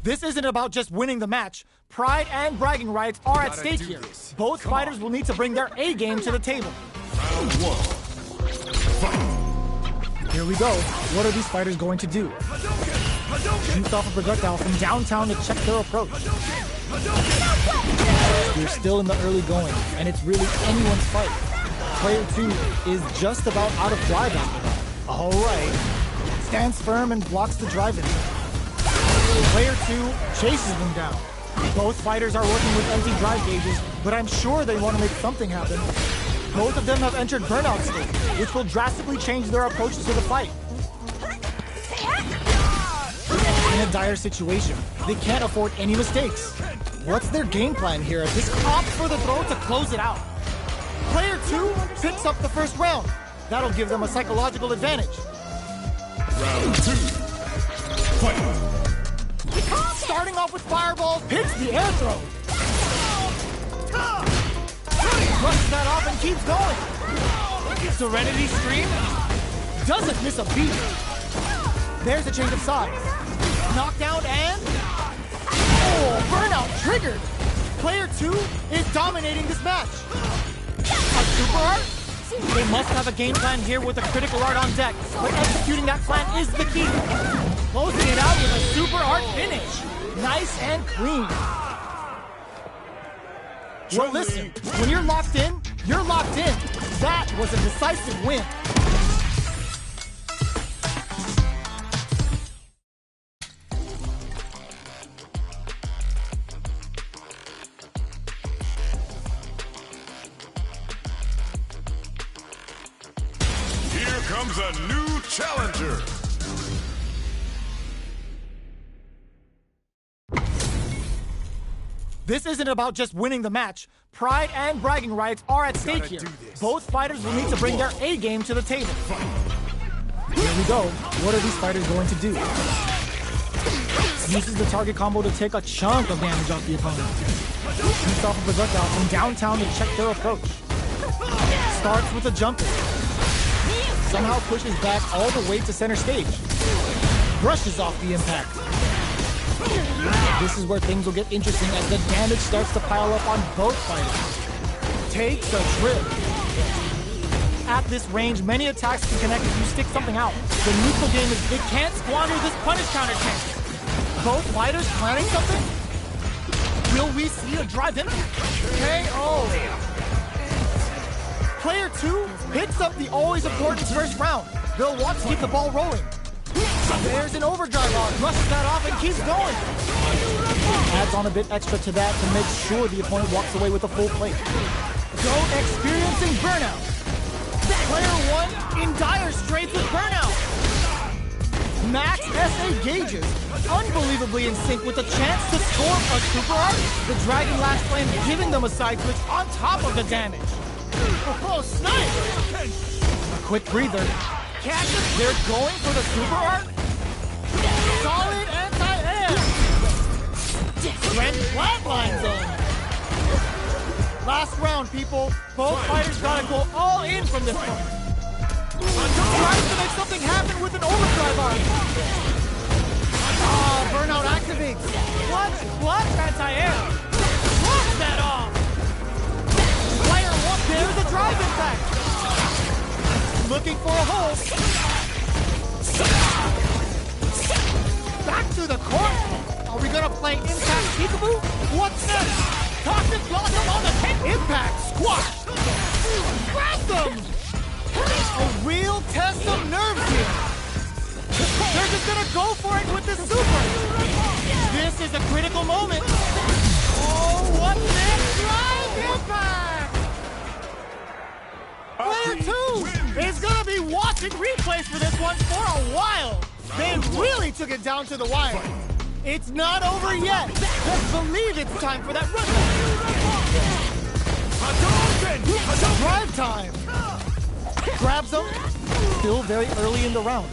This isn't about just winning the match. Pride and bragging rights are at stake here. Both fighters will need to bring their A game to the table. Round one. Fight. Here we go. What are these fighters going to do? Shoots off a projectile from downtown to check their approach. We're still in the early going, and it's really anyone's fight. Player 2 is just about out of drive after that. All right. Stands firm and blocks the drive-in. Player 2 chases them down. Both fighters are working with empty drive gauges, but I'm sure they want to make something happen. Both of them have entered burnout state, which will drastically change their approaches to the fight. In a dire situation, they can't afford any mistakes. What's their game plan here as this opts for the throw to close it out? Player 2 picks up the first round. That'll give them a psychological advantage. Round 2. Fight. Starting off with fireballs, hits the air throw. Brushes that off and keeps going. Serenity Stream doesn't miss a beat. There's a change of sides. Knockdown and... oh, burnout triggered. Player 2 is dominating this match. A super art? They must have a game plan here with a critical art on deck, but executing that plan is the key. Closing it out with a super art finish. Nice and clean. Well, listen, when you're locked in, you're locked in. That was a decisive win. Here comes a new challenger. This isn't about just winning the match. Pride and bragging rights are at stake here. Both fighters will need to bring their A game to the table. Here we go. What are these fighters going to do? Uses the target combo to take a chunk of damage off the opponent. Shoots off a projectile from downtown to check their approach. Starts with a jump in. Somehow pushes back all the way to center stage. Brushes off the impact. This is where things will get interesting as the damage starts to pile up on both fighters. Takes a trip. At this range, many attacks can connect if you stick something out. The neutral game is they can't squander this punish counter chance. Both fighters planning something? Will we see a drive in? KO. Player 2 picks up the always important first round. They'll want to keep the ball rolling. There's an overdrive on, rushes that off and keeps going. Adds on a bit extra to that to make sure the opponent walks away with a full plate. Goat experiencing burnout. Player 1 in dire straits with burnout. Max SA gauges, unbelievably in sync with the chance to score a super art. The Dragon Lash Flame giving them a side switch on top of the damage. Oh, snipe! A quick breather. Catches, they're going for the super art. Solid anti-air. Strength flatline zone. Last round, people. Both fighters gotta go all in from this point. Tries to make something happen with an overdrive arm. Oh, burnout activates. What? Anti-air. Block that off. Player 1, there's a drive impact. Looking for a hole. Back to the court. Are we gonna play Impact Peekaboo? What's next? Toxic Blossom on the kick. Impact squash. Grab them. A real test of nerves here. They're just gonna go for it with the super. This is a critical moment. Oh, what's this? Drive impact. Player 2 is gonna be watching replays for this one for a while. They really took it down to the wire. It's not over yet. Let's believe it's time for that run. Drive time. Grabs them. Still very early in the round.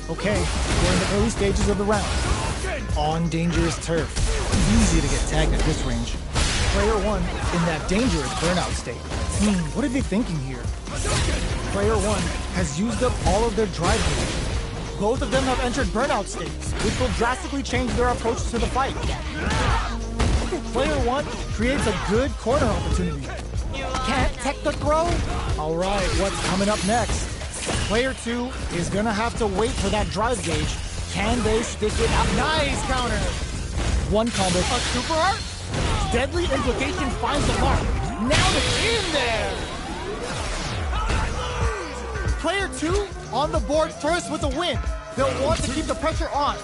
Okay, we're in the early stages of the round. On dangerous turf. Easy to get tagged at this range. Player 1 in that dangerous burnout state. What are they thinking here? Player 1 has used up all of their drive moves. Both of them have entered burnout states, which will drastically change their approach to the fight. Player 1 creates a good corner opportunity. Can't tech the throw? All right, what's coming up next? Player 2 is gonna have to wait for that drive gauge. Can they stick it out? Nice counter! One combo. A super art? Deadly implication finds the mark. Now it's in there! Player 2 on the board first with a win. They'll want to keep the pressure on.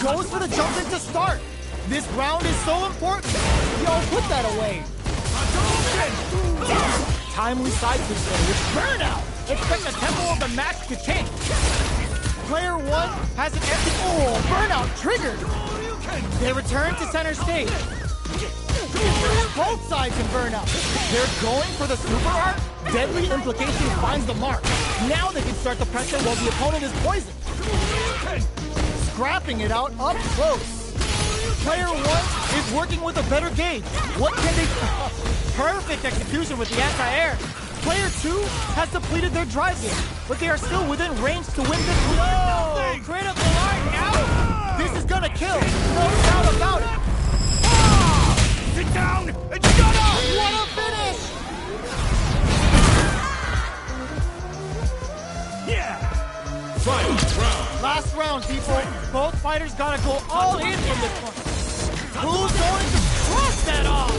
Goes for the jump in to start. This round is so important. Yo, put that away. Timely side switch there with burnout. Expect the tempo of the match to change. Player 1 has an empty. Oh, burnout triggered. They return to center stage. Both sides in burnout. They're going for the super art. Deadly implication finds the mark. Now they can start the pressure while the opponent is poisoned. Scrapping it out up close. Player 1 is working with a better gauge. What can they do? Perfect execution with the anti-air. Player 2 has depleted their drive gauge, but they are still within range to win this. Whoa! Critical art now! This is gonna kill. No doubt about it. Sit down and shut up! What a finish! Yeah! Final round. Last round, people. Both fighters gotta go all in from this one. Who's going to cross that off?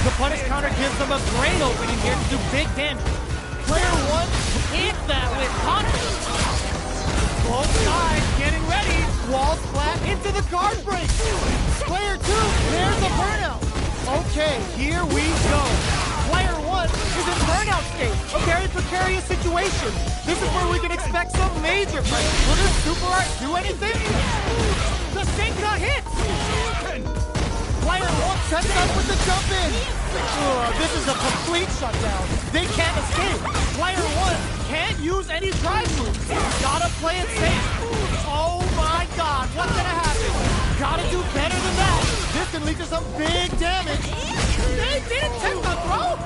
The punish counter gives them a great opening here to do big damage. Player 1 hits that with confidence. Both sides getting ready. Wall splat into the guard break. Player 2, there's a burnout. Okay, here we go. Player 1 is in burnout state. A very precarious situation. This is where we can expect some major pressure. Will this super art do anything? The Senka hits! Player 1 sets up with the jump in. This is a complete shutdown. They can't escape. Player 1 can't use any drive moves. Gotta play it safe. Oh my god, what's gonna happen? Gotta do better than that. This can lead to some big damage. They didn't take the throw.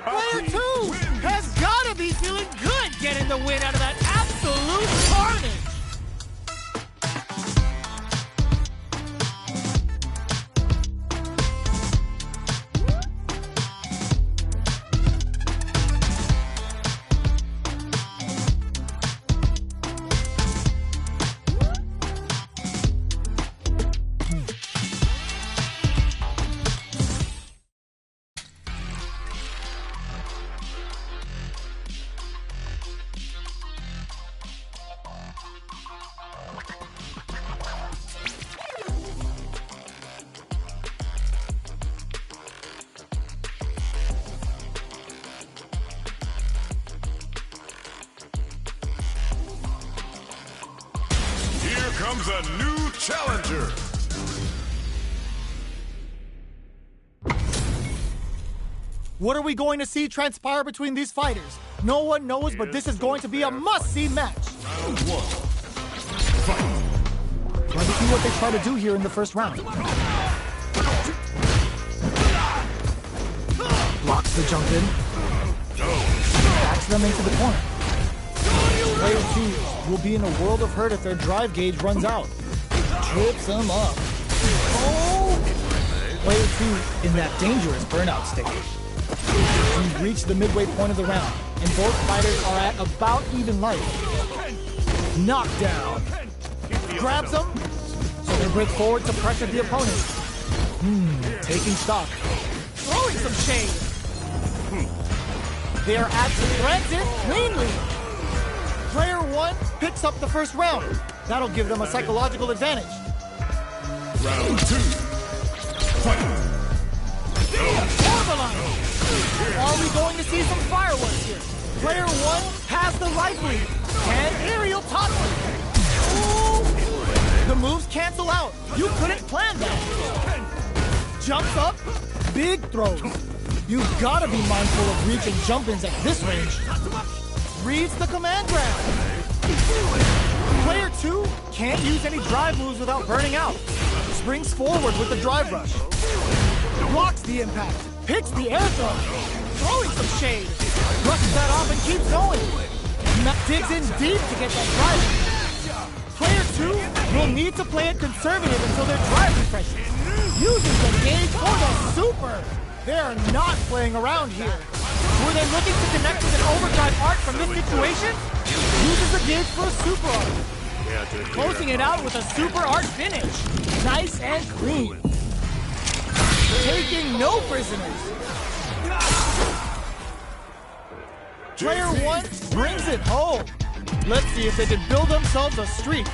Player 2 has gotta be feeling good getting the win out of that absolute carnage. Comes a new challenger. What are we going to see transpire between these fighters? No one knows, but this is going to be a must-see match. Round 1. Fight. Let's see what they try to do here in the first round. Blocks the jump in. Backs them into the corner. Player 2 will be in a world of hurt if their drive gauge runs out. Trips them up. Oh! Player 2 in that dangerous burnout stage. We've reached the midway point of the round, and both fighters are at about even life. Knockdown. Grabs them, so they break forward to pressure the opponent. Taking stock. Throwing some shade. They are at the threads cleanly. Player 1 picks up the first round. That'll give them a psychological advantage. Round 2. Fight. Are we going to see some fireworks here? Player 1 has the right lead. And aerial toppling. The moves cancel out. You couldn't plan that. Jumps up, big throws. You've got to be mindful of reaching jump-ins at this range. Reads the command grab. Player 2 can't use any drive moves without burning out. Springs forward with the drive rush. Blocks the impact. Picks the air throw. Throwing some shade. Brushes that off and keeps going. digs in deep to get that drive. Player 2 will need to play it conservative until their drive refreshes. Using the gauge for the super. They are not playing around here. Were they looking to connect with an overdrive arc from this situation? Uses the gauge for a super arc. Closing it out with a super arc finish. Nice and clean. Taking no prisoners. Player 1 brings it home. Let's see if they can build themselves a streak.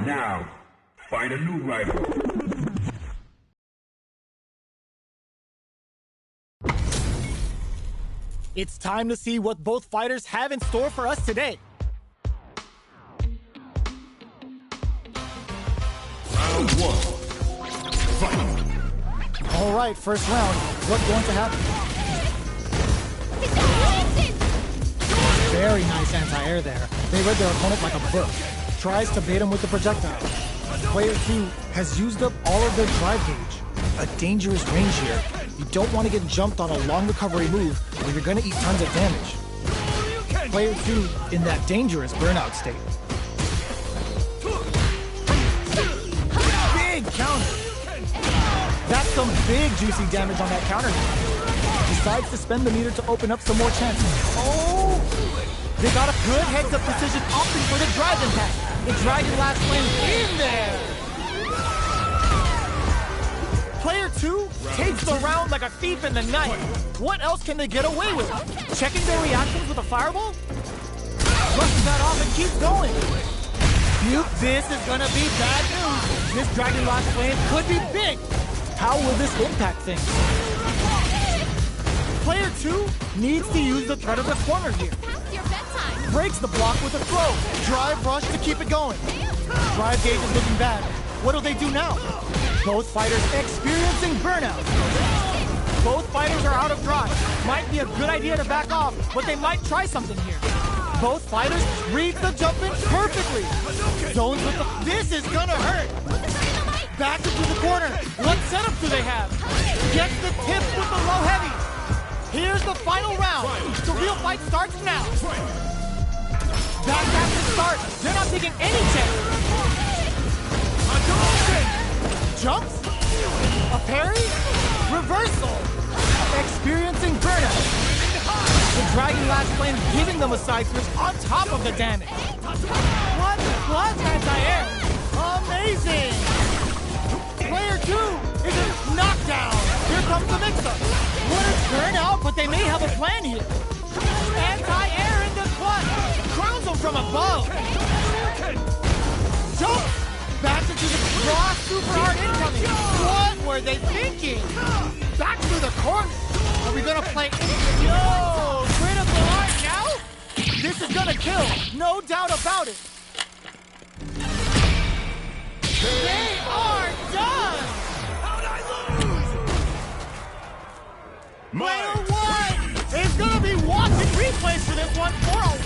Now, find a new rival. It's time to see what both fighters have in store for us today. Round 1. Fight. All right, first round. What's going to happen? Very nice anti-air there. They read their opponent like a book. Tries to bait him with the projectile. Player 2 has used up all of their drive gauge. A dangerous range here. You don't want to get jumped on a long recovery move where you're going to eat tons of damage. Player 2 in that dangerous burnout state. Big counter. That's some big juicy damage on that counter. Decides to spend the meter to open up some more chances. Oh! They got a good heads-up precision opting for the drive impact. The Dragon Last Flame in there! Player 2 takes the round like a thief in the night. What else can they get away with? Checking their reactions with a fireball? Brushes that off and keeps going. This is gonna be bad news. This Dragon Last Flame could be big. How will this impact things? Player 2 needs to use the threat of the corner here. Breaks the block with a throw. Drive rush to keep it going. Drive gauge is looking bad. What do they do now? Both fighters experiencing burnout. Both fighters are out of drive. Might be a good idea to back off, but they might try something here. Both fighters read the jump in perfectly. Zones with the... This is gonna hurt. Back into the corner. What setup do they have? Gets the tip with the low heavy. Here's the final round. The real fight starts now. Back after start. They're not taking any chance. Jumps. A parry. Reversal. Experiencing burnout. The Dragon Last Flame giving them a side switch on top of the damage. What plus anti-air? Amazing. Player 2 is a knockdown. Here comes the mix-up. Wouldn't turn out, but they may have a plan here. Anti-air in the clutch. Crowns them from above. Jump. Back into the raw super hard incoming. What were they thinking? Back through the corner. Are we gonna play? Yo, critical art now? This is gonna kill. No doubt about it. They are done. How'd I lose? Player 1 is gonna be watching replays for this one for a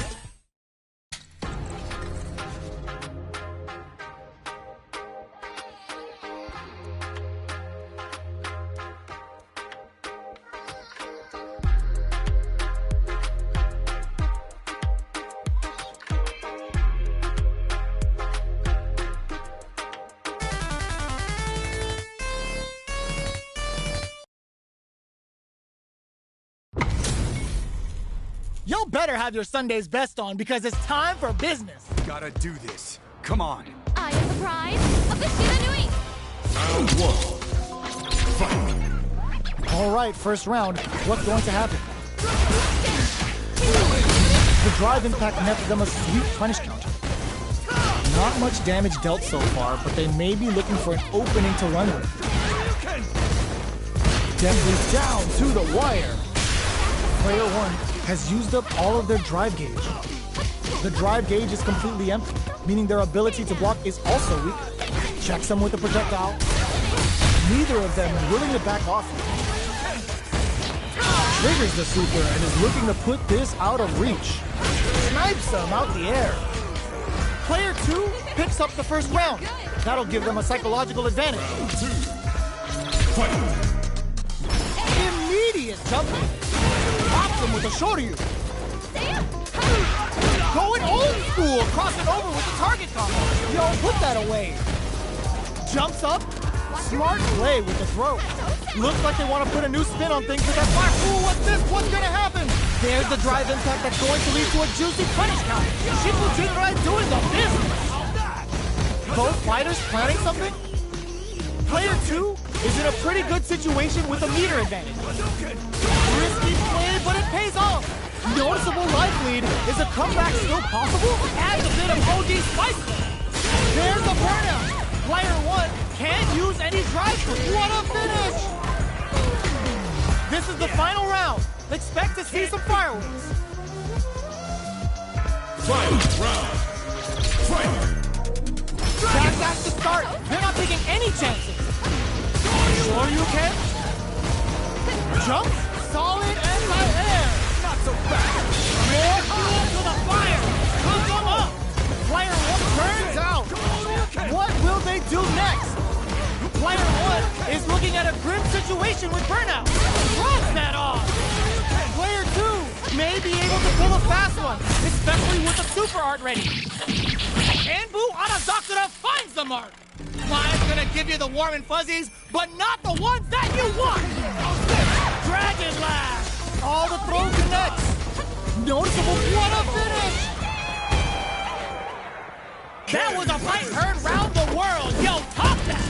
Y'all better have your Sunday's best on because it's time for business. Gotta do this. Come on. I am the pride of the Shiranui! Round 1. Fight. All right, first round. What's going to happen? The drive impact netted them a sweet punish counter. Not much damage dealt so far, but they may be looking for an opening to run with. Deadly down to the wire. Player 1 has used up all of their drive gauge. The drive gauge is completely empty, meaning their ability to block is also weak. Checks them with a projectile. Neither of them willing to back off. Triggers the super and is looking to put this out of reach. Snipes them out the air. Player 2 picks up the first round. That'll give them a psychological advantage. 2. Fight. Immediate jumping. Pops them with a shoryu. Going old school, crossing over with the target combo. Yo, put that away. Jumps up. Smart play with the throw. Looks like they want to put a new spin on things with that fire. Ooh, what's this? What's gonna happen? There's the drive impact that's going to lead to a juicy punish count. Shifu Jinrai doing the business. Both fighters planning something? Player 2 is in a pretty good situation with a meter advantage. Risky play, but it pays off. Noticeable life lead. Is a comeback still possible? Adds a bit of OG spice. There's the burnout. Player 1 can't use any drive. What a finish! This is the final round. Expect to see some fireworks. Final round. Fight. That's the start. They're not taking any chances. Sure you can? Jump. Solid anti-air. Not so fast. More fuel to the fire. Cook them up. Player 1 turns out. What will they do next? Player 1 is looking at a grim situation with burnout. Drops that off. Player 2 may be able to pull a fast one, especially with the super art ready. Anbu Anazakura finds the mark. Live's gonna give you the warm and fuzzies, but not the ones that you want. Dragon Lash. All the throw connects. Noticeable. What a finish. That was a fight heard round the world. Yo, top that.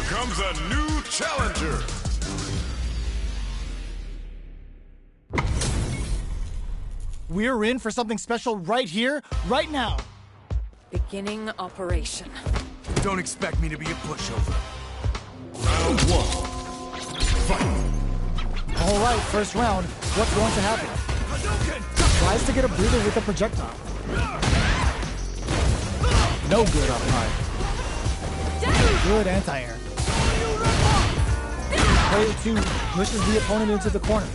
Comes a new challenger. We're in for something special right here, right now. Beginning operation. Don't expect me to be a pushover. Round 1. Fight. All right, first round. What's going to happen? Tries to get a breather with a projectile. No good up high. Good anti-air. Player 2 pushes the opponent into the corner.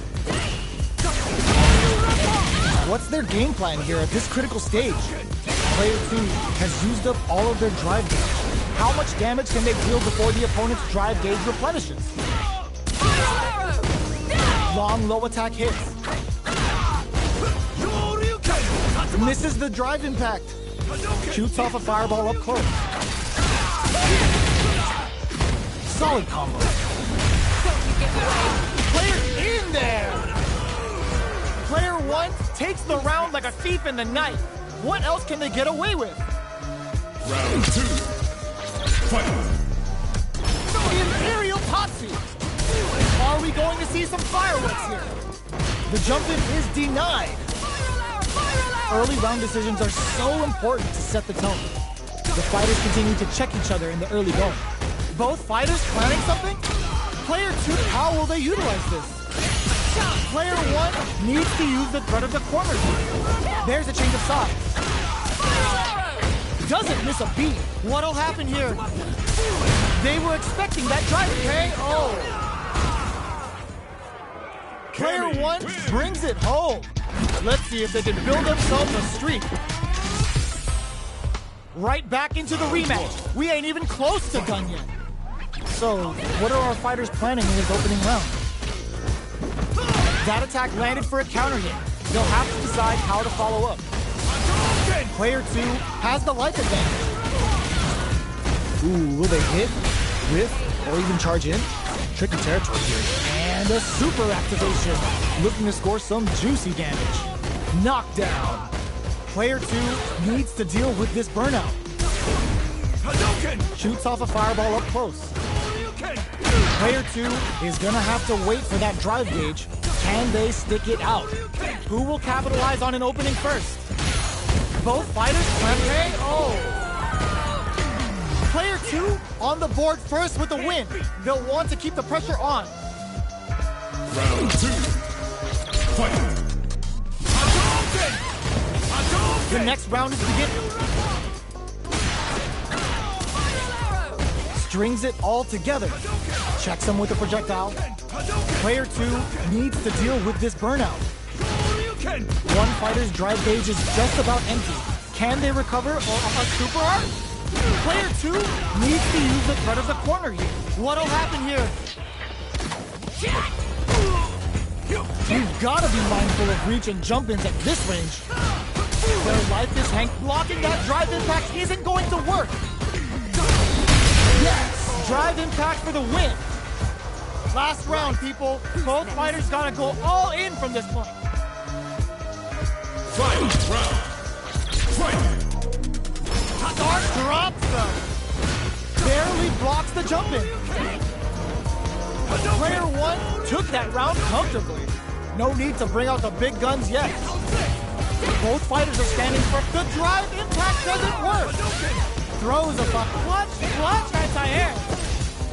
What's their game plan here at this critical stage? Player 2 has used up all of their drive gauge. How much damage can they deal before the opponent's drive gauge replenishes? Long low attack hits. Misses the drive impact. Shoots off a fireball up close. Solid combo. Player in there! Player 1 takes the round like a thief in the night. What else can they get away with? Round 2. Fight. The Imperial Tatsu! Are we going to see some fireworks here? The jump-in is denied. Early round decisions are so important to set the tone. The fighters continue to check each other in the early going. Both fighters planning something? Player 2, how will they utilize this? Player 1 needs to use the threat of the corner here. There's a change of sides. Doesn't miss a beat. What'll happen here? They were expecting that drive KO. Player 1 brings it home. Let's see if they can build themselves a streak. Right back into the rematch. We ain't even close to done yet. So, what are our fighters planning in this opening round? That attack landed for a counter hit. They'll have to decide how to follow up. Player 2 has the life advantage. Ooh, will they hit, whiff, or even charge in? Tricky territory here. And a super activation. Looking to score some juicy damage. Knockdown. Player 2 needs to deal with this burnout. Shoots off a fireball up close. Player 2 is gonna have to wait for that drive gauge. Can they stick it out? Who will capitalize on an opening first? Both fighters plan KO. Player 2 on the board first with a win. They'll want to keep the pressure on. Round 2. Fight. The next round is beginning. Strings it all together. Checks him with a projectile. Player 2 needs to deal with this burnout. One fighter's drive gauge is just about empty. Can they recover a super art? Player 2 needs to use the threat of the corner here. What'll happen here? You've got to be mindful of reach and jump-ins at this range. Their life is Hank. Blocking that drive impact isn't going to work. Yes! Drive impact for the win. Last round, people. Both fighters gotta go all in from this point. Fight round. Fight. Start drops them. Barely blocks the jump in. Player 1 took that round comfortably. No need to bring out the big guns yet. Both fighters are standing firm. The drive impact doesn't work. Throws a buck. Clutch anti-air.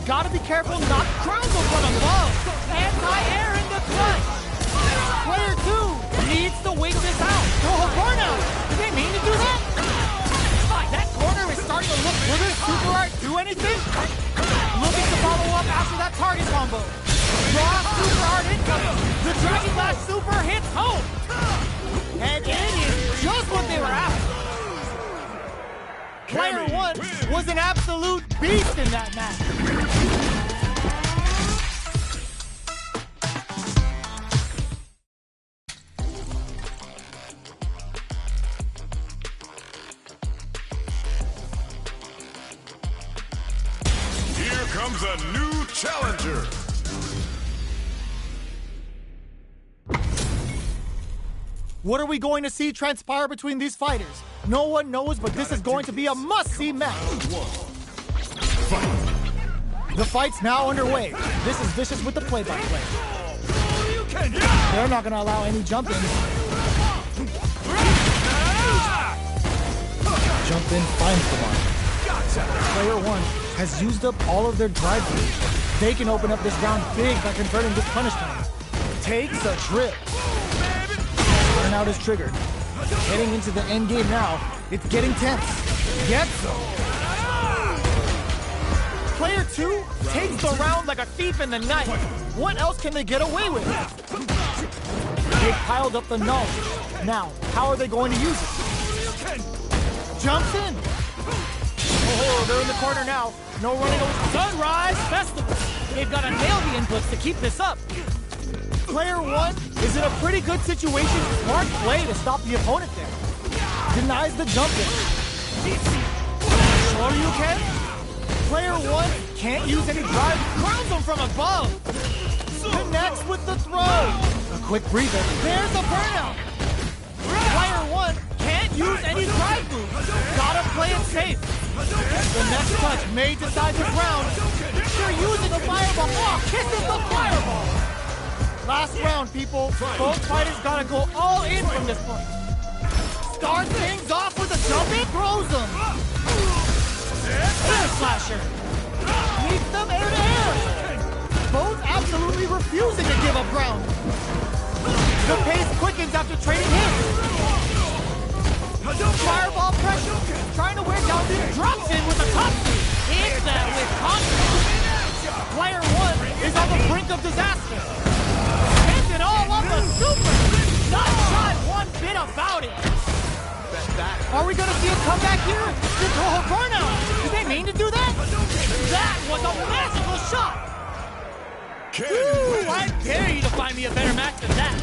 Gotta be careful not to ground them from above. Anti-air in the clutch. Player 2 needs to wait this out. Oh, burnout. Did they mean to do that? That corner is starting to look. Will this super art do anything? Looking to follow up after that target combo. Raw super art incoming. The Dragon Blast super hits home. And it is just what they were after. Player 1 was an absolute beast in that match. Here comes a new challenger. What are we going to see transpire between these fighters? No one knows, but this is going to be a must-see match. The fight's now underway. This is Vicious with the play-by-play. They're not going to allow any jump-ins. Jump-in finds the mark. Player 1 has used up all of their drive gauge. They can open up this round big by converting this punishment. Takes a trip. Burnout is triggered. Heading into the end game now. It's getting tense. Gets them. Player 2 takes the round like a thief in the night. What else can they get away with? They've piled up the knowledge. Now, how are they going to use it? Jumps in. Oh, they're in the corner now. No running away. Sunrise Festival. They've got to nail the inputs to keep this up. Player 1 is in a pretty good situation. Smart play to stop the opponent there. Denies the jump in. Sure you can? Player 1 can't use any drive. Crowns him from above. Connects with the throw. A quick breather. There's a burnout. Player 1 can't use any drive moves. Gotta play it safe. The next touch may decide this round. They're using a fireball. Oh, kisses the fireball. Last round, people. Both fighters gotta go all in from this point. Starts things off with a jump in, throws them. Air slasher. refusing to give up ground. The pace quickens after trading hits. Fireball pressure, trying to wear down the drops in with a top two. Hits that with confidence. Player 1 is on the brink of disaster. Spends it all on the super. Not shy one bit about it. Are we going to see a comeback here? This whole burnout. Did they mean to do that? That was a magical shot. Ooh, I dare you to find me a better match than that.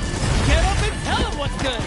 Get up and tell him what's good.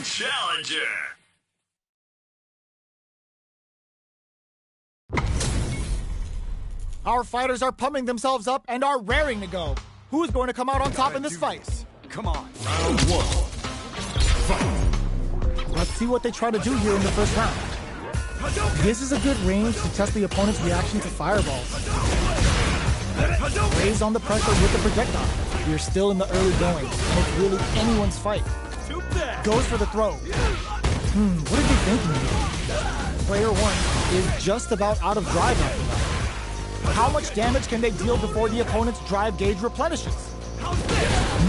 Challenger. Our fighters are pumping themselves up and are raring to go. Who's going to come out on top in this fight? Come on. Round 1. Fight. Let's see what they try to do here in the first round. This is a good range to test the opponent's reaction to fireballs. Raise on the pressure with the projectile. We're still in the early going, and it's really anyone's fight. Goes for the throw. What are they thinking here? Player 1 is just about out of drive after that. How much damage can they deal before the opponent's drive gauge replenishes?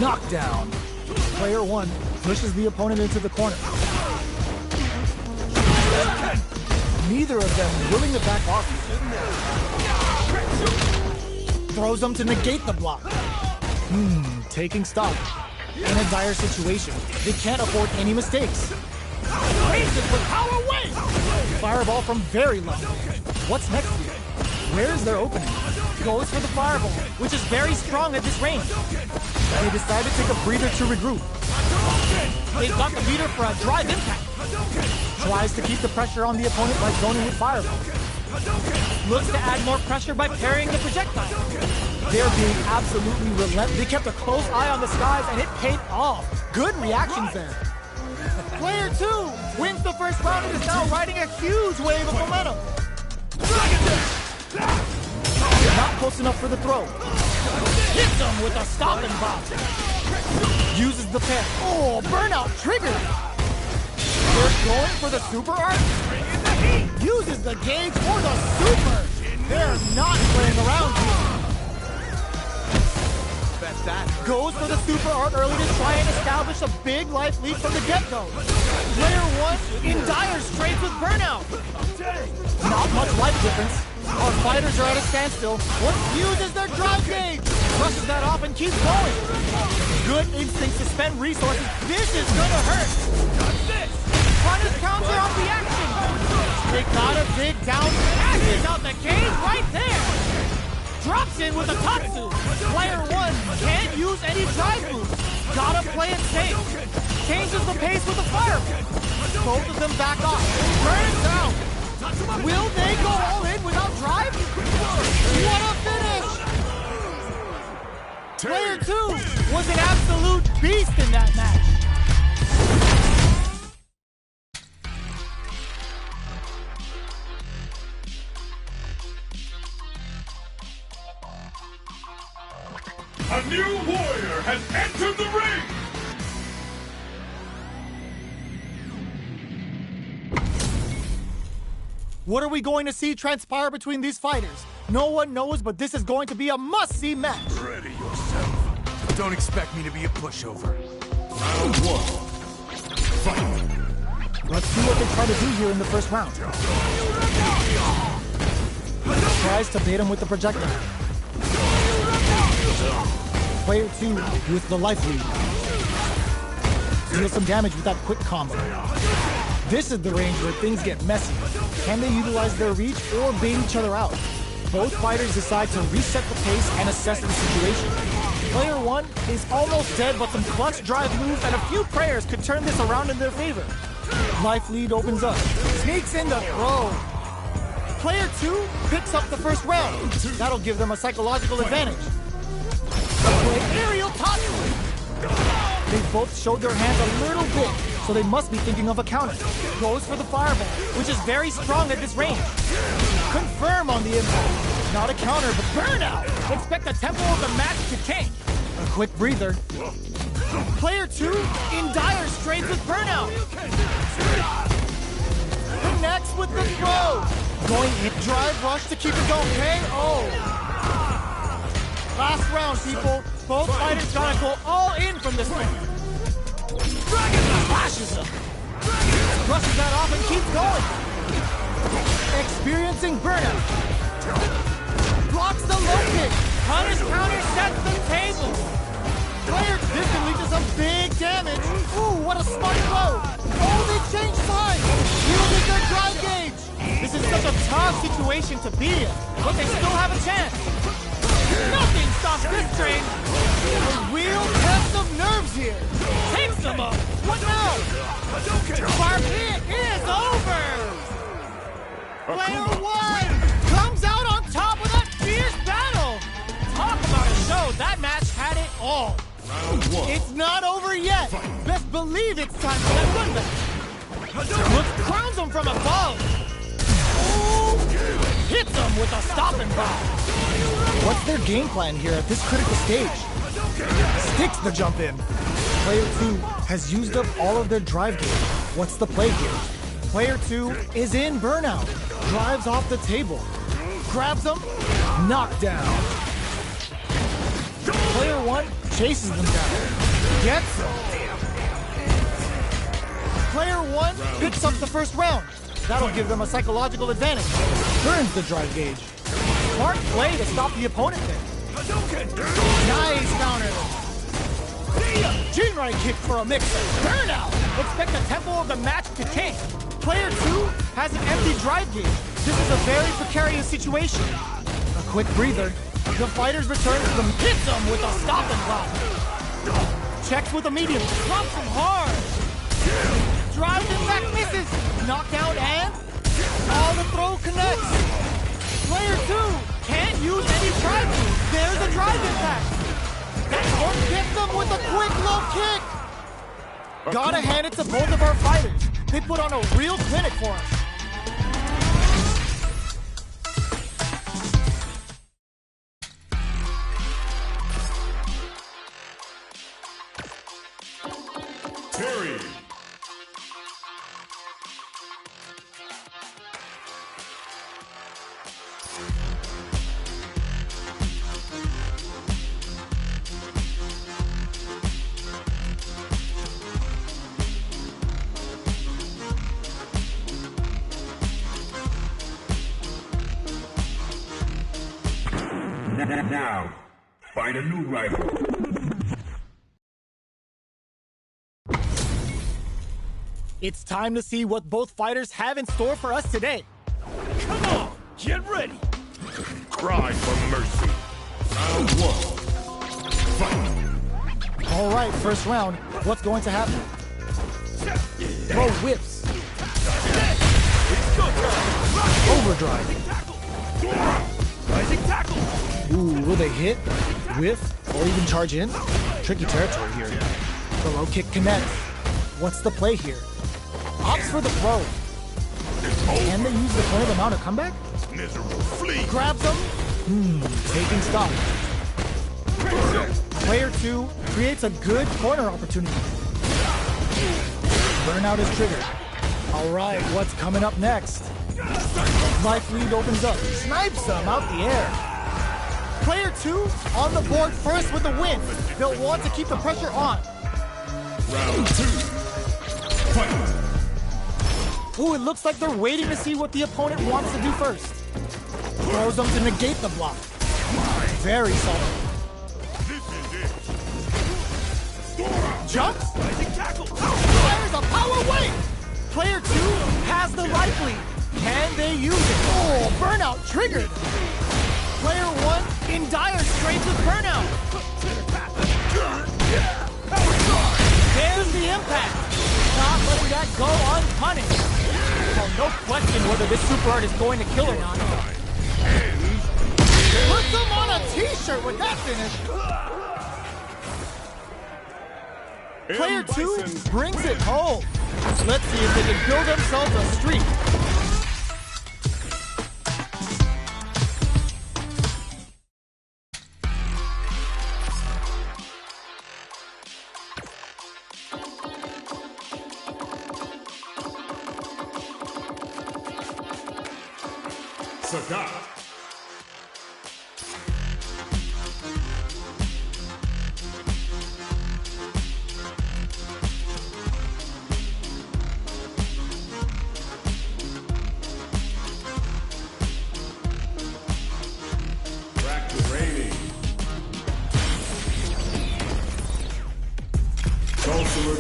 Knockdown. Player 1 pushes the opponent into the corner. Neither of them willing to back off. Throws them to negate the block. Taking stock. In a dire situation, they can't afford any mistakes. Raises with power wave! Fireball from very low. What's next here? Where's their opening? Goes for the fireball, which is very strong at this range. They decide to take a breather to regroup. They've got the meter for a drive impact. Tries to keep the pressure on the opponent by zoning with fireball. Looks to add more pressure by parrying the projectile. They're being absolutely relentless. They kept a close eye on the skies, and it paid off. Good reactions there. Player 2 wins the first round and is now riding a huge wave of momentum. Not close enough for the throw. Hits him with a stop and bop. Uses the parry. Oh, burnout triggered. They're going for the super art. Uses the gauge for the super. They're not playing around here. Goes for the super art early to try and establish a big life lead from the get-go. Player 1 in dire straits with burnout. Not much life difference. Our fighters are at a standstill. One uses their drive gauge. Brushes that off and keeps going. Good instincts to spend resources. This is gonna hurt. Punish counter off the action. They gotta dig down. Ashes out the cage right there. Drops in with a Tatsu. Player 1 can't use any drive moves. Gotta play it safe. Changes the pace with a fire. Both of them back off. Burns out. Will they go all in without drive? What a finish! Player 2 was an absolute beast in that match. A new warrior has entered the ring! What are we going to see transpire between these fighters? No one knows, but this is going to be a must-see match. Ready yourself. Don't expect me to be a pushover. Round one. Fight. Let's see what they try to do here in the first round. Tries to bait him with the projectile. Player 2 with the life lead. Deal some damage with that quick combo. This is the range where things get messy. Can they utilize their reach or bait each other out? Both fighters decide to reset the pace and assess the situation. Player 1 is almost dead, but some clutch drive moves and a few prayers could turn this around in their favor. Life lead opens up. Sneaks in the throw. Player 2 picks up the first round. That'll give them a psychological advantage. Aerial top. They both showed their hands a little bit, so they must be thinking of a counter. Goes for the fireball, which is very strong at this range. Confirm on the impact. Not a counter, but burnout. Expect the tempo of the match to tank. A quick breather. Player 2 in dire straits with burnout. Connects with the throw. Going in drive rush to keep it going. KO. Last round, people. Both fighters gotta go all in from this one. Dragon flashes him. Brushes that off and keeps going. Experiencing burnout. Blocks the low kick. Punish counter sets the table. Player distantly to some big damage. Ooh, what a smart throw. Oh, they changed sides. Using their drive gauge. This is such a tough situation to be in, but they still have a chance. Nothing stops this train. A real test of nerves here. Takes them up. What now? Fire pit is over. Player 1 comes out on top with a fierce battle. Talk about a show. That match had it all. It's not over yet. Best believe it's time for that run back. Look, crowns him from above. Ooh, hits him with a stopping block. What's their game plan here at this critical stage? Sticks the jump in. Player 2 has used up all of their drive gear. What's the play here? Player 2 is in burnout. Drives off the table. Grabs him. Knockdown. Player 1 chases them down. Gets him. Player 1 picks up the first round. That'll give them a psychological advantage. Turns the drive gauge. Smart play to stop the opponent there. Nice counter. Jinrai kick for a mixer. Burnout. Expect the tempo of the match to tank. Player 2 has an empty drive gauge. This is a very precarious situation. A quick breather. The fighters return to them. Hits them with a stop and block. Checks with a medium. Drops him hard. Drives him back, misses. Knockdown and all the throw connects. Player 2 can't use any drive moves. There's a drive impact. That one gets them with a quick low kick. Gotta hand it to both of our fighters. They put on a real clinic for us. Terry. Now, find a new rival. It's time to see what both fighters have in store for us today. Come on, get ready. Cry for mercy. Round 1. Fight. All right, first round. What's going to happen? Throw whips. Overdrive. Rising tackle. Ooh, will they hit, whiff, or even charge in? Tricky territory here. The low kick connects. What's the play here? Opts for the throw. Can they use the point of the mount to comeback? Miserable flea. Grabs them. Taking stock. Player 2 creates a good corner opportunity. Burnout is triggered. All right, what's coming up next? Life lead opens up, snipes them out the air. Player 2 on the board first with the win. They'll want to keep the pressure on. Round 2. Fight! Ooh, it looks like they're waiting to see what the opponent wants to do first. Throws them to negate the block. Very subtle. Jumps. Fires a power wave. Player 2 has the life lead. Can they use it? Oh, burnout triggered. Player 1 in dire straits with burnout. There's the impact. Not letting that go unpunished. Oh, no question whether this super art is going to kill or not. Put them on a t-shirt with that finish. Player 2 brings it home. Let's see if they can build themselves a streak. Sagat.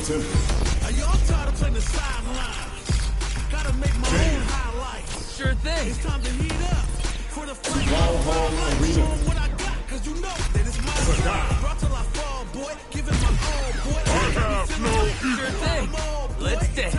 Are y'all tired of playing the sidelines? Gotta make my own highlights. Sure thing. It's time to heat up for the fight. Valhalla Arena. Show 'em what I got, cause you know that it's my turn. Brought till I fall, boy. Give it my all, boy. I have no Sure thing. Let's dance.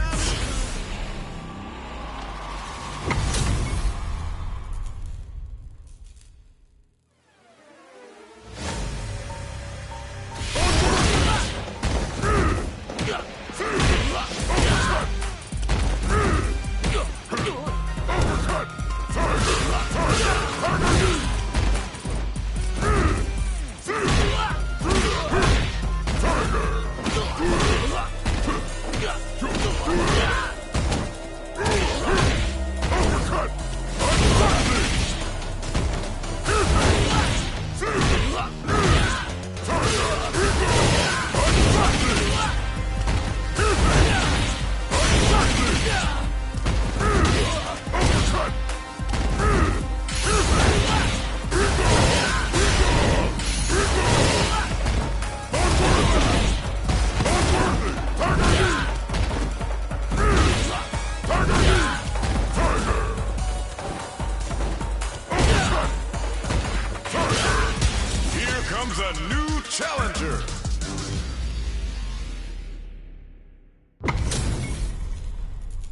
Comes a new challenger.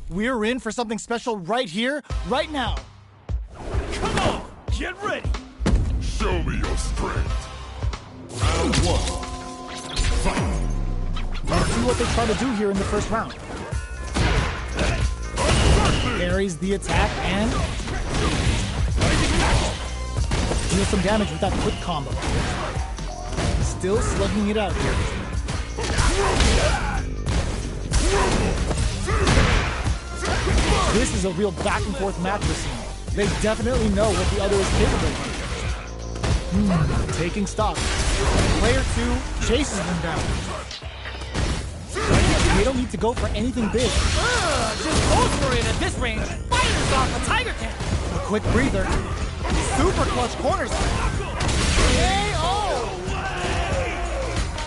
We're in for something special right here, right now. Come on, get ready. Show me your strength. Round 1. Fight. Let's see what they try to do here in the first round. Parries the attack and deals some damage with that quick combo. Still slugging it out here. This is a real back and forth match we're seeing. They definitely know what the other is capable of. Taking stock. Player 2 chases them down. They don't need to go for anything big. Just goes for it at this range. Fires off a tiger tank. A quick breather. Super clutch corners. KO!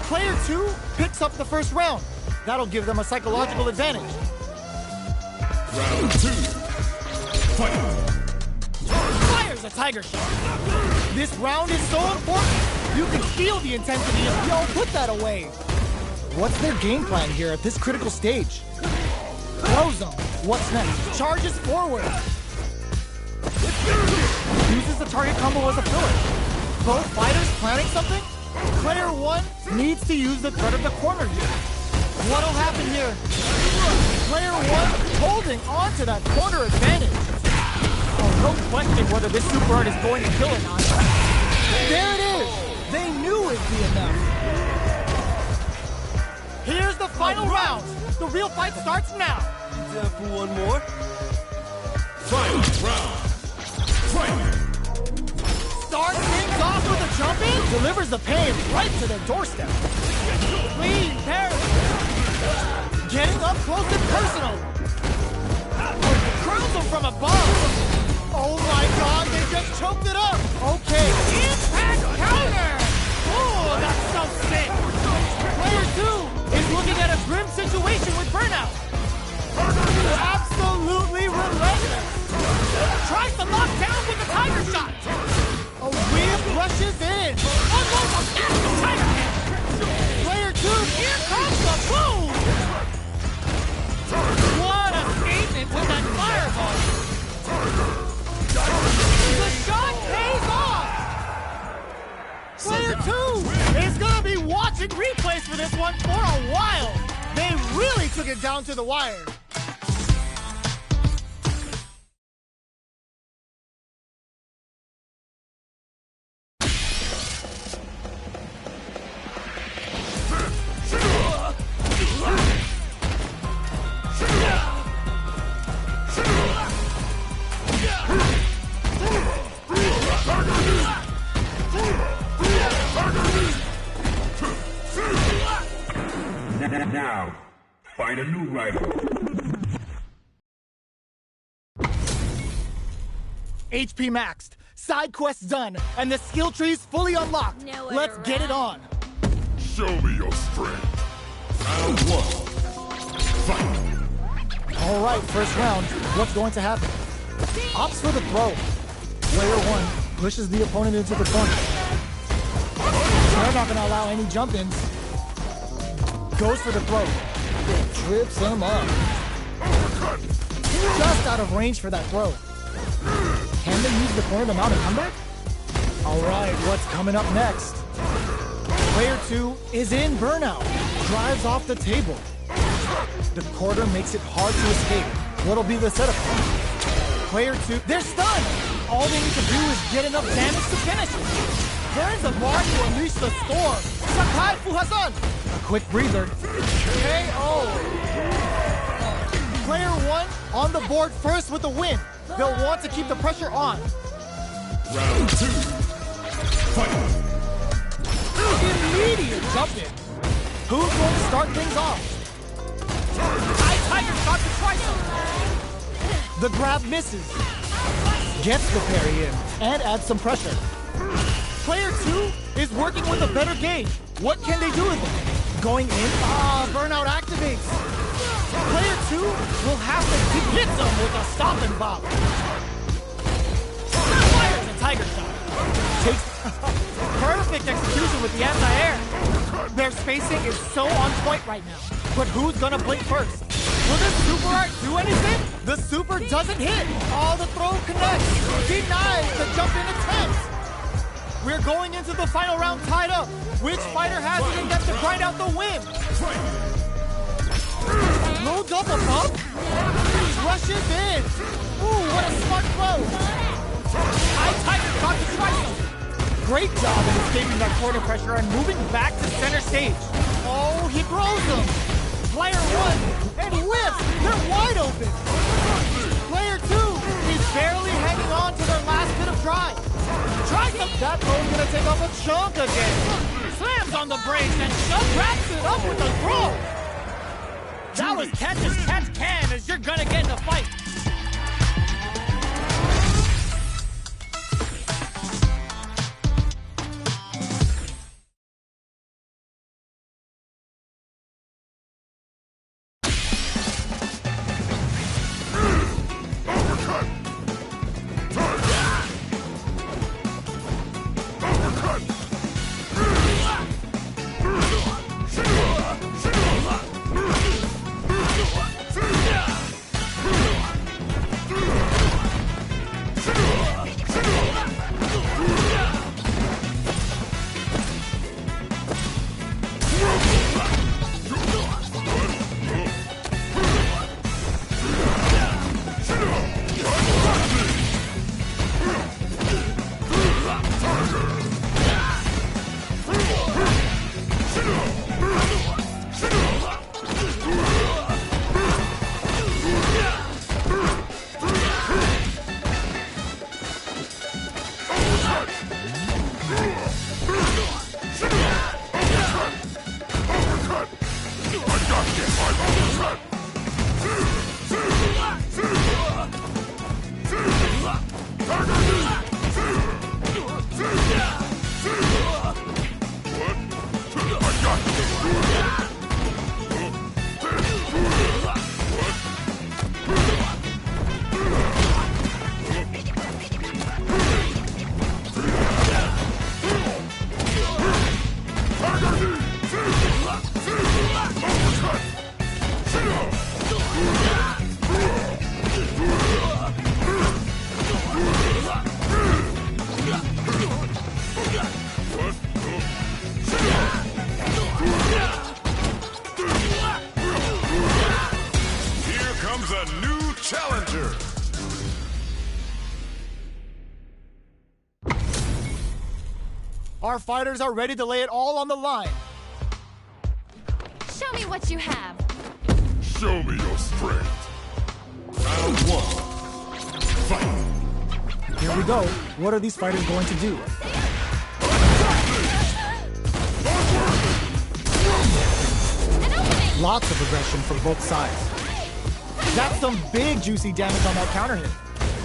Player 2 picks up the first round. That'll give them a psychological advantage. Round 2. Fight. Fires a tiger shot. This round is so important. You can feel the intensity if we all put that away. What's their game plan here at this critical stage? Throws them. What's next? Charges forward. Uses the target combo as a filler. Both fighters planning something? Player 1 needs to use the threat of the corner here. What'll happen here? Player 1 holding on to that corner advantage. Oh, no question whether this super art is going to kill or not. There it is! They knew it'd be enough. Here's the final round. The real fight starts now. You down for one more? Final round. Fight! Starts things off with a jump in, delivers the pain right to their doorstep. Clean parry. Getting up close and personal. Crowns them from above. Oh my god, they just choked it up. Okay. Impact counter. Oh, that's so sick. Player 2 is looking at a grim situation with Burnout. Absolutely relentless. Tries to lock down with the tiger shot. A whip rushes in. Almost a massive tiger hit. Player 2, Here comes the boom. What a statement with that fireball. The shot pays off. Player 2 is gonna be watching replays for this one for a while. They really took it down to the wire. Now, find a new rival. HP maxed, side quests done, and the skill tree's fully unlocked. Nowhere Let's to get it run. on. Show me your strength. Round 1. Fight! All right, first round. What's going to happen? Opts for the throw. Player 1 pushes the opponent into the corner. They're not going to allow any jump-ins. Goes for the throw. Trips him up. Just out of range for that throw. Can they use the corner to mount a comeback? All right, what's coming up next? Player 2 is in Burnout. Drives off the table. The quarter makes it hard to escape. What'll be the setup? Player 2, they're stunned! All they need to do is get enough damage to finish it. Burns a bar to unleash the storm. Sakai Fuhasan! A quick breather. KO! Player 1 on the board first with the win. They'll want to keep the pressure on. Round 2. Fight! Immediate jump in. Who's going to start things off? High tiger shot to try something. The grab misses. Gets the parry in and adds some pressure. Player 2 is working with a better gauge. What can they do with it? Going in? Burnout activates. Player 2 will have to hit them with a stop and bop. Fires a tiger shot. Takes Perfect execution with the anti-air. their spacing is so on point right now. But who's gonna blink first? Will this super art do anything? The super doesn't hit. Oh, the throw connects. Denies the jump in attempt. We're going into the final round tied up. Which fighter has it in them to grind out the win? No double bump. Rushes in. Ooh, what a smart throw. High tiger shot to try something. Great job in escaping that quarter pressure and moving back to center stage. Oh, he throws them. Player 1 and whiffs. They're wide open. Player 2 is barely hanging on to their last bit of drive. Try some. That throw's gonna take off a chunk again. Slams on the brakes and wraps it up with a throw. That was catch as catch can as you're gonna get in a fight. comes a new challenger. Our fighters are ready to lay it all on the line. Show me what you have. Show me your strength. Round one. Fight. Here we go. What are these fighters going to do? An opening! Lots of aggression from both sides. That's some big juicy damage on that counter hit.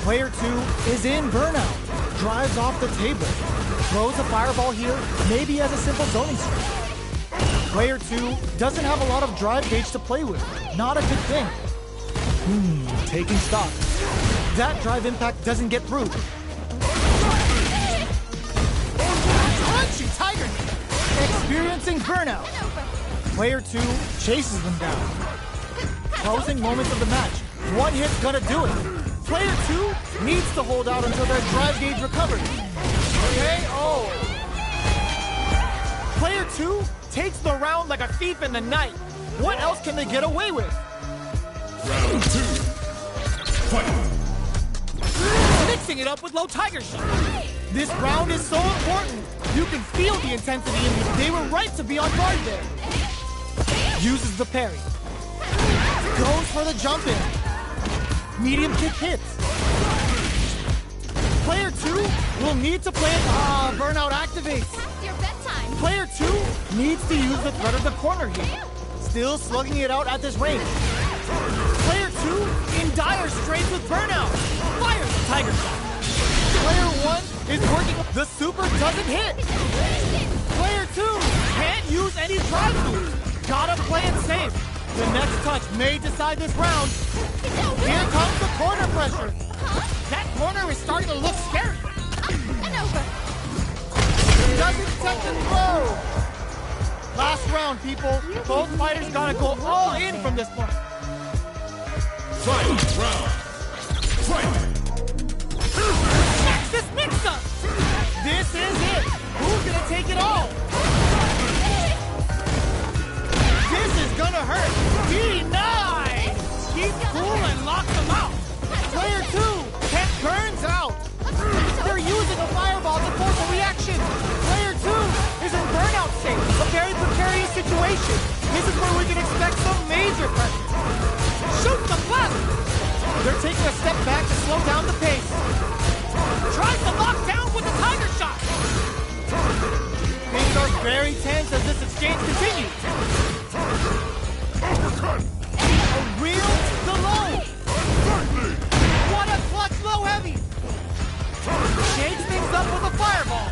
Player 2 is in burnout. Drives off the table. Throws a fireball here, maybe as a simple zoning strike. Player 2 doesn't have a lot of drive gauge to play with. Not a good thing. Taking stock. That drive impact doesn't get through. Punchy Tiger! Experiencing burnout. Player 2 chases them down. Closing moments of the match. One hit's gonna do it. Player 2 needs to hold out until their drive gauge recovers. KO! Player 2 takes the round like a thief in the night. What else can they get away with? Round 2. Fight. Mixing it up with low tiger shot. This round is so important. You can feel the intensity in this. They were right to be on guard there. Uses the parry. Goes for the jump in. Medium kick hits. Player 2 will need to play it. Burnout activates. Past your bedtime. Player 2 needs to use the threat of the corner here. Still slugging it out at this range. Player 2 in dire straits with burnout. Fires the tiger shot. Player 1 is working. The super doesn't hit. Player 2 can't use any drive moves. Gotta play it safe. The next touch may decide this round. Here comes the corner pressure. That corner is starting to look scary. And over. Doesn't touch and throw. Last round, people. Both fighters gotta go all in from this point. Fight. Round. Fight. This mix-up! This is it. Who's gonna take it all? This is gonna hurt. Denied. Keep cool and lock them out. Player 2 burns out. They're using a fireball to force a reaction. Player 2 is in burnout state. A very precarious situation. This is where we can expect some major pressure. Shoot the blast! They're taking a step back to slow down the pace. Tries to lock down with the tiger shot. Things are very tense as this exchange continues. Uppercut. A real low. What a clutch low heavy. Shakes things up with a fireball.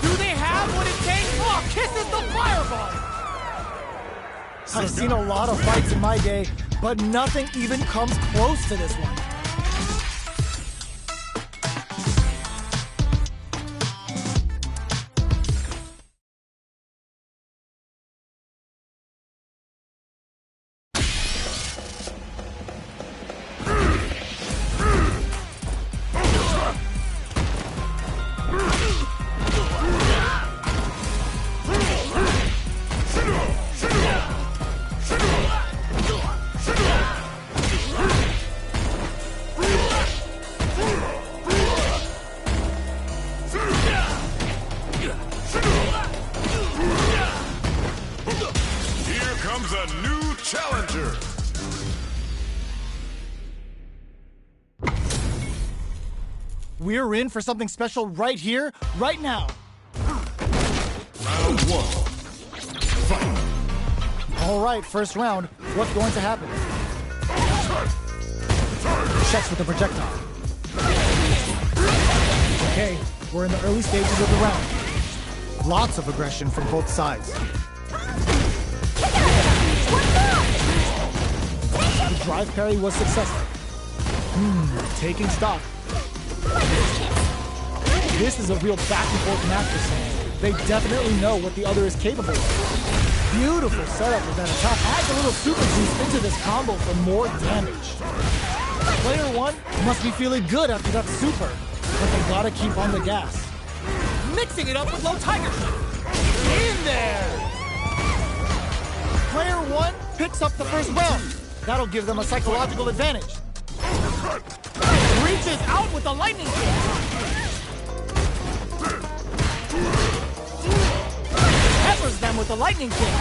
Do they have what it takes? Oh, kisses the fireball. I've seen a lot of fights in my day, but nothing even comes close to this one. We're in for something special right here, right now. Round 1. Fight. All right, first round. What's going to happen? Checks with the projectile. Okay, we're in the early stages of the round. Lots of aggression from both sides. The drive parry was successful. Taking stock. This is a real back-and-forth match for Sam. They definitely know what the other is capable of. Beautiful setup with that attack. Adds a little super boost into this combo for more damage. Player 1 must be feeling good after that super, but they gotta keep on the gas. Mixing it up with low tiger shot. In there! Player 1 picks up the first round. That'll give them a psychological advantage. Reaches out with the lightning kick. Peppers them with the lightning kick.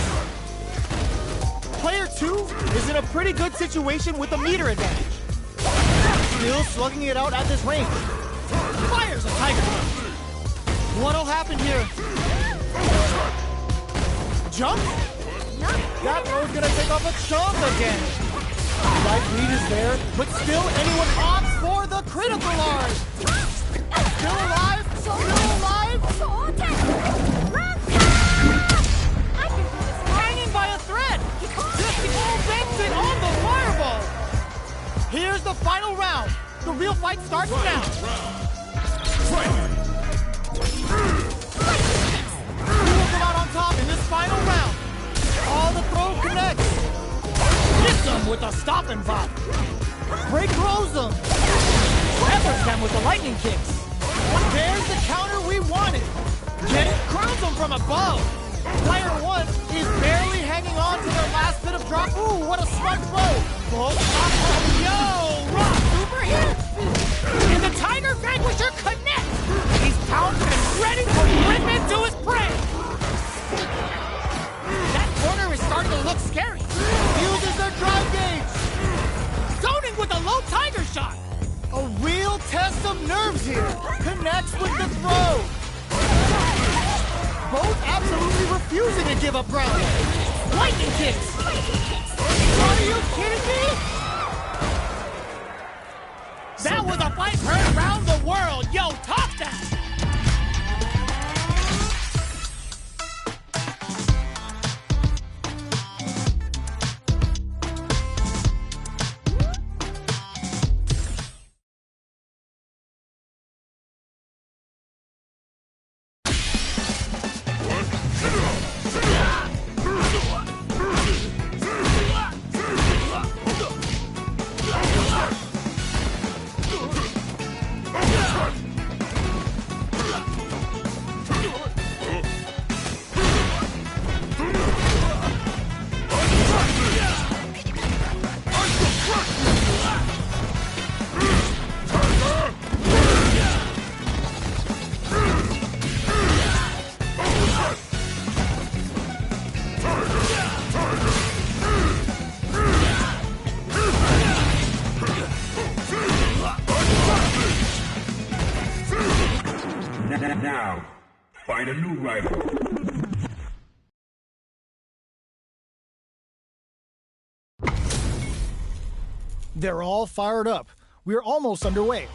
Player 2 is in a pretty good situation with a meter advantage. Still slugging it out at this range. Fires a tiger. What'll happen here? Jump? That throw's gonna take off a chunk again. Life lead is there, but still anyone opts for the critical art. Still alive? Still alive? Hanging by a thread. Just banks it on the fireball. Here's the final round. The real fight starts now. Who will come out on top in this final round? All the throw connects. Hits them with a stop and pop. Break throws them. Peppers them with the lightning kicks. There's the counter we wanted. Get it? Crowns them from above. Player 1 is barely hanging on to their last bit of drop. Ooh, what a smart throw. Both top. Yo, rock super hit. And the Tiger Vanquisher connects. He's pouncing and ready to rip into his prey. That corner is starting to look scary. Uses their drive gauge. Zoning with a low tiger shot. A real test of nerves here. Connects with the throw. Both absolutely refusing to give up ground. Lightning kicks. Are you kidding me? That was a fight heard around the world. Yo, top that. Now, find a new rival. They're all fired up. We're almost underway.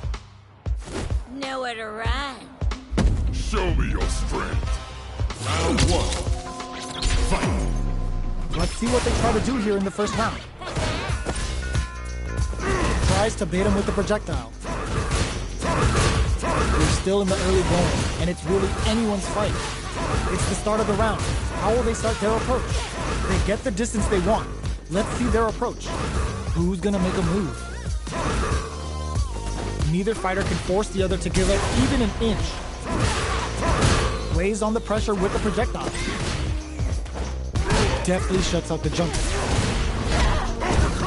Nowhere to run. Show me your strength. Round 1. Fight. Let's see what they try to do here in the first round. Tries to bait him with the projectile. We're still in the early going, and it's really anyone's fight. It's the start of the round. How will they start their approach? They get the distance they want. Let's see their approach. Who's gonna make a move? Neither fighter can force the other to give up even an inch. Lays on the pressure with the projectile. Deftly shuts out the junker.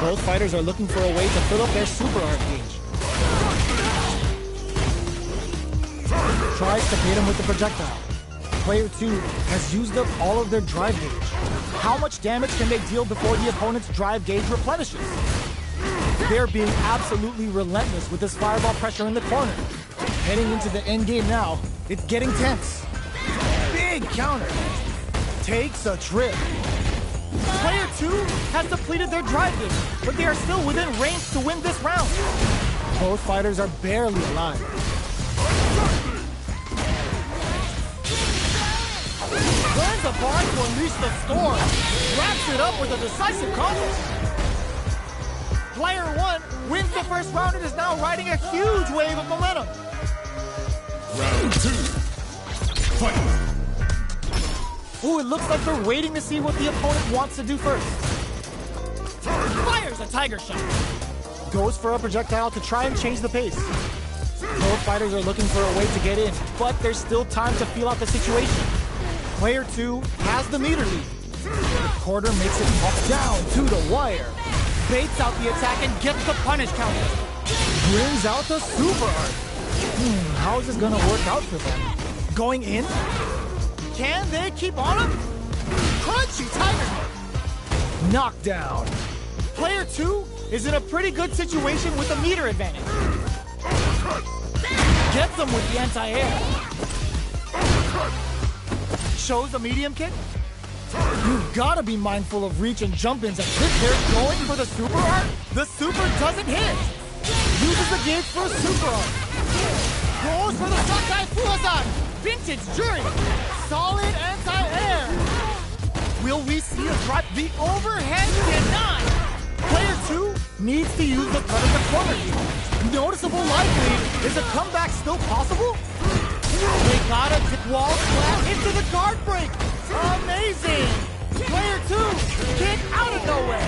Both fighters are looking for a way to fill up their super art gauge. Tries to bait him with the projectile. Player 2 has used up all of their drive gauge. How much damage can they deal before the opponent's drive gauge replenishes? They're being absolutely relentless with this fireball pressure in the corner. Heading into the end game now, it's getting tense. Big counter. Takes a trip. Player 2 has depleted their drive gauge, but they are still within range to win this round. Both fighters are barely alive. Burns a bar to unleash the storm. Wraps it up with a decisive combo. Player 1 wins the first round and is now riding a huge wave of momentum. Round 2. Fight. Ooh, it looks like they're waiting to see what the opponent wants to do first. Fires a tiger shot. Goes for a projectile to try and change the pace. Both fighters are looking for a way to get in, but there's still time to feel out the situation. Player 2 has the meter lead. The quarter makes it pop down to the wire. baits out the attack and gets the punish counter. Brings out the super art. How is this gonna work out for them? Going in? Can they keep on him? Crunchy Tiger! Knockdown. Player 2 is in a pretty good situation with a meter advantage. Gets them with the anti-air. Shows a medium kick. You've gotta be mindful of reach and jump-ins at this. They're going for the super art. The super doesn't hit. Uses the gauge for a super art. Goes for the Sakai Fuhazan. Vintage Jury. Solid anti-air. Will we see a drop? The overhead denied. Player 2 needs to use the cut of the corner. Noticeable life lead. Is a comeback still possible? They gotta wall flat into the guard break. Amazing. Player 2 kick out of nowhere.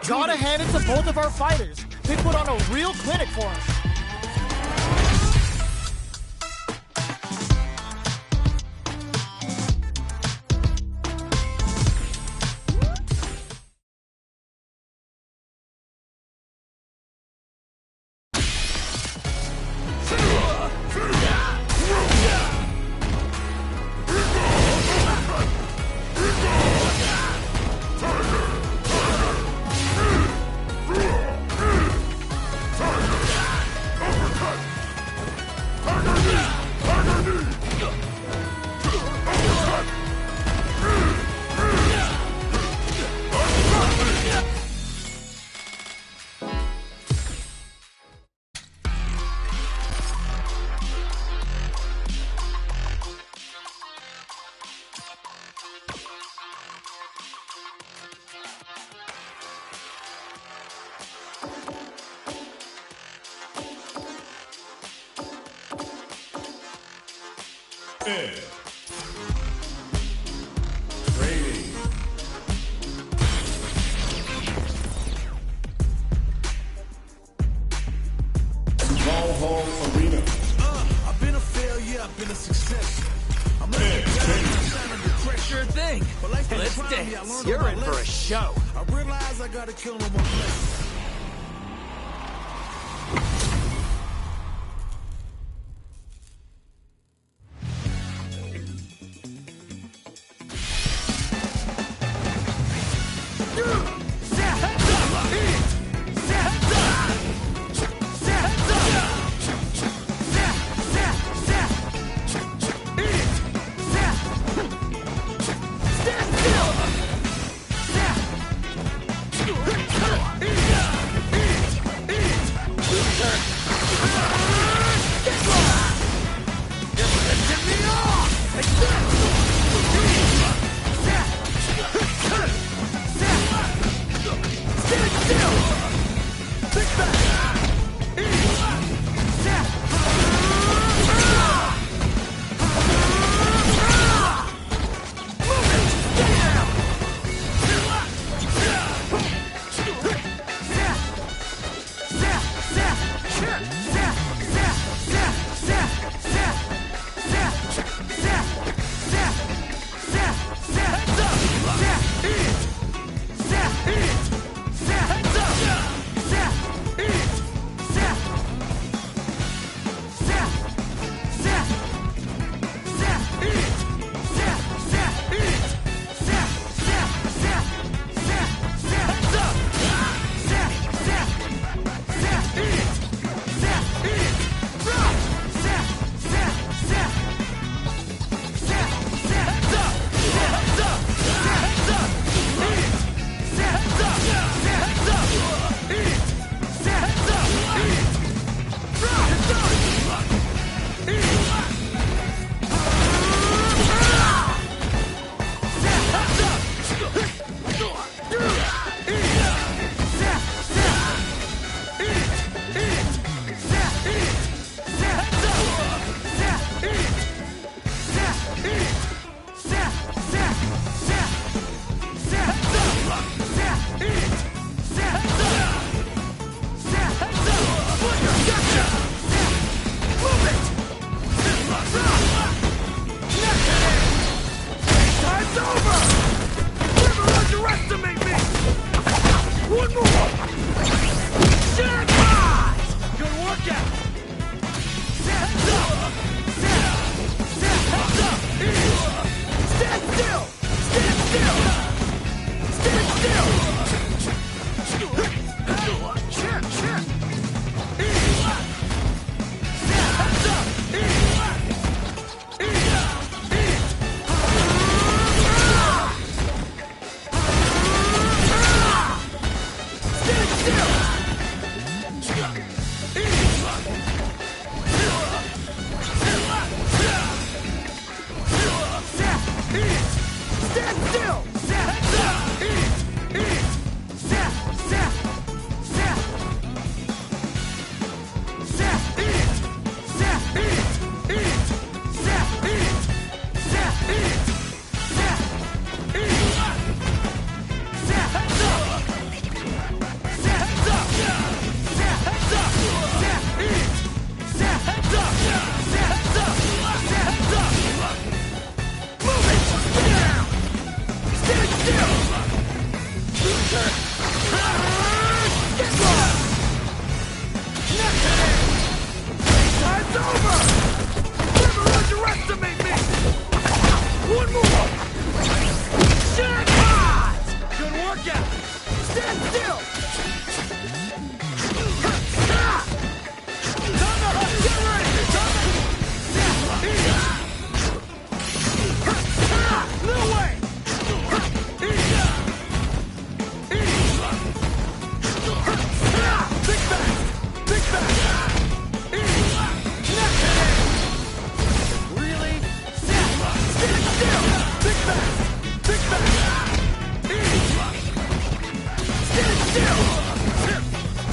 Gotta hand it to both of our fighters. They put on a real clinic for us. Training. Valhall Arena. I've been a failure, I've been a success. I'm not Sure thing. Let's dance. You're in for a show. I realize I gotta kill no more players. Stand still! One more! Jackpot! Good workout! Heads up! Heads up! Stand still! Stand still! Stand still! Heads up!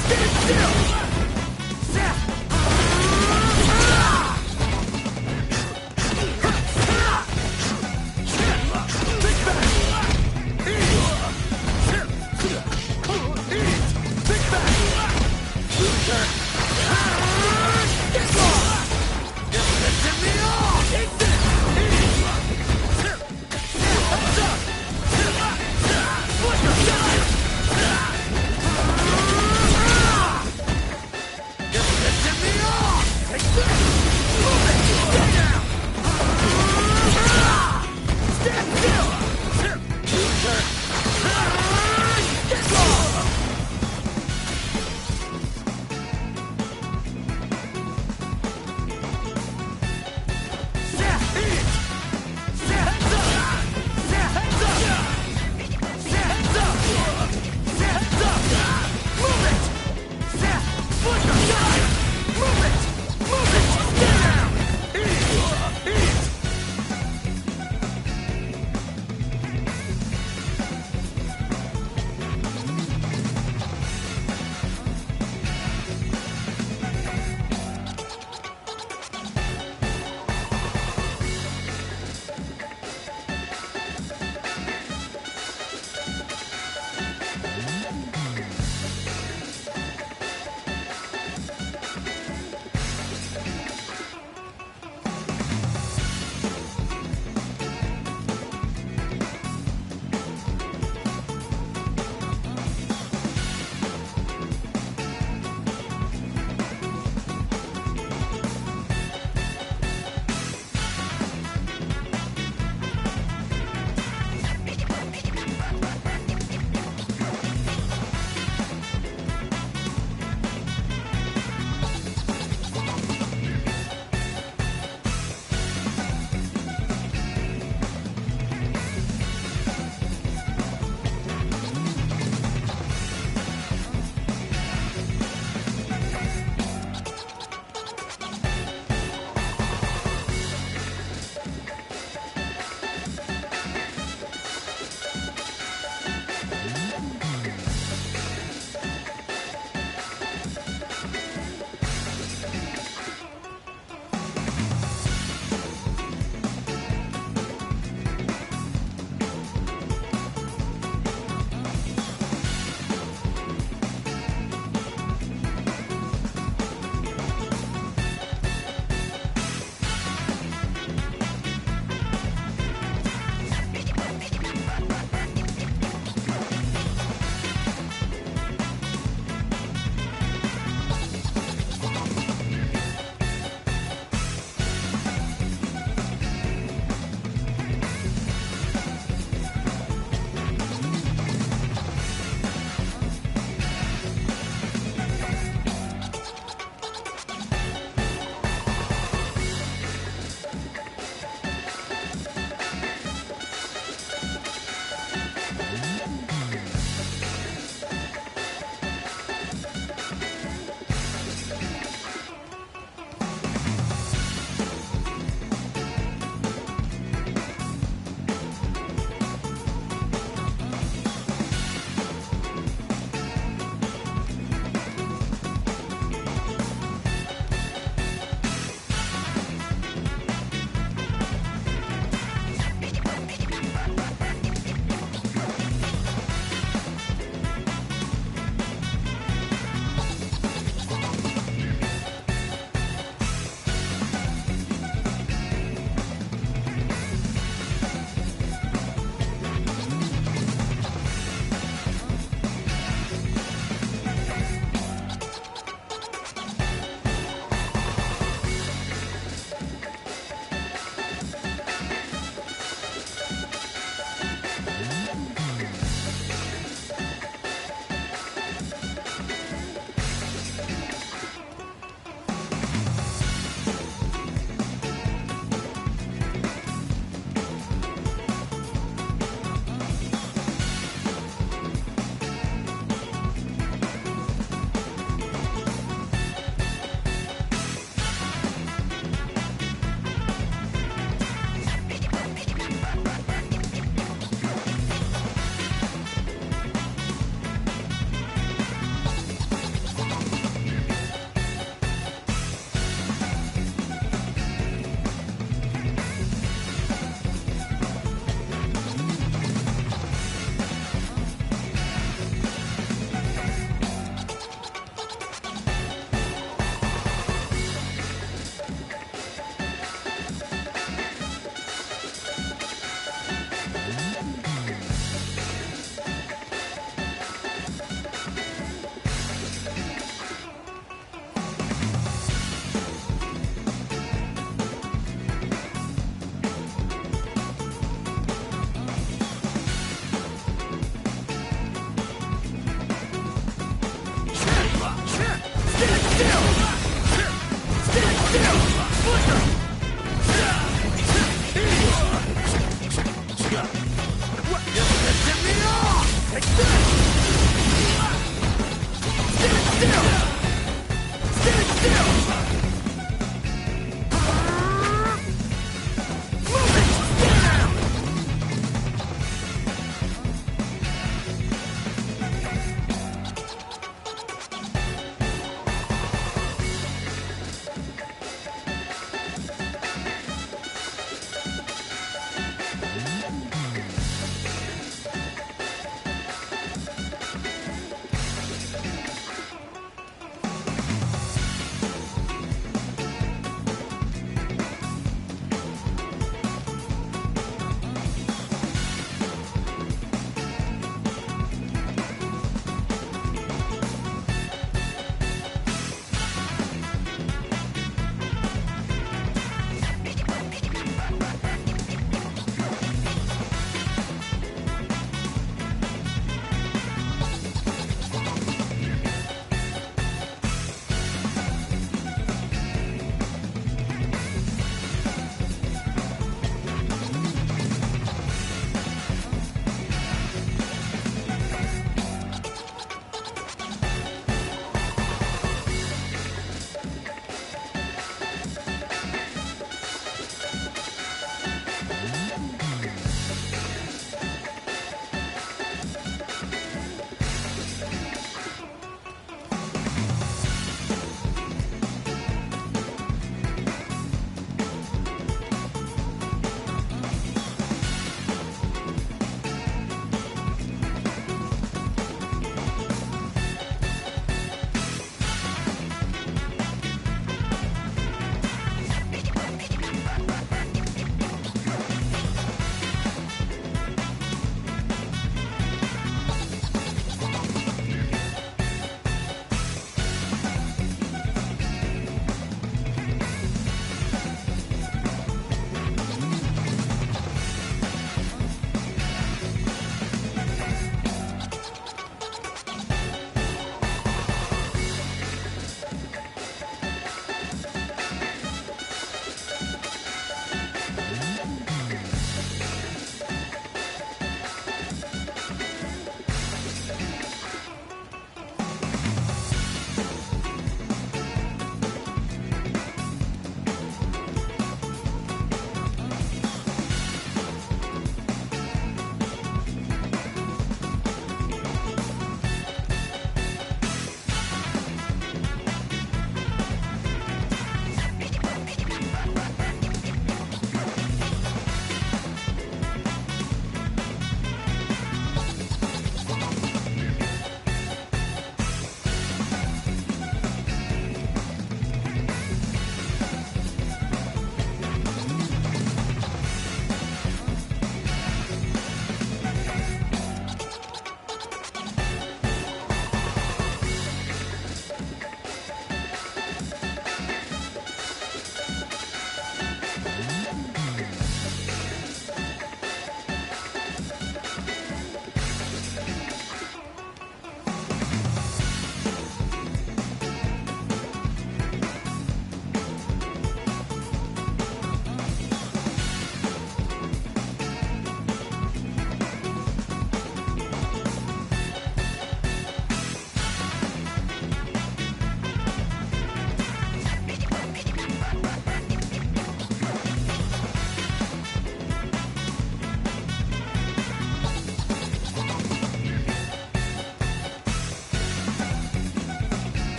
Stand still!